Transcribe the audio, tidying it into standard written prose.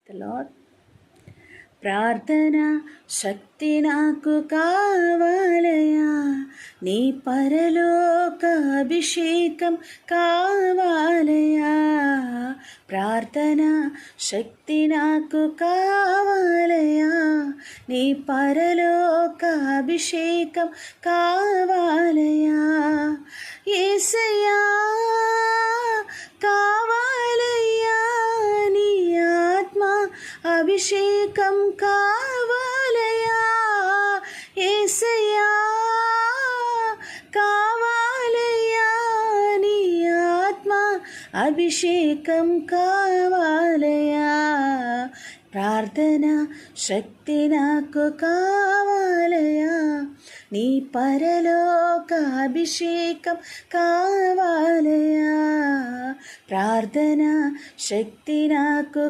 The lord. ప్రార్థన శక్తి నాకు కావాలయా, నీ పరలోక అభిషేకం కావాలయా. ప్రార్థన శక్తి నాకు కావాలయా, నీ పరలోక అభిషేకం కావాలయా. యేసయ్యా కావాలయ్యా, నీ ఆత్మ అభిషేకం కావాలయా. యేసయ్యా కావాలయ్యా, నీ ఆత్మ అభిషేకం కావాలయా. ప్రార్థన శక్తి నాకు కావాలయా, నీ పరలోక అభిషేకం కావాలయా. ప్రార్థన శక్తి నాకు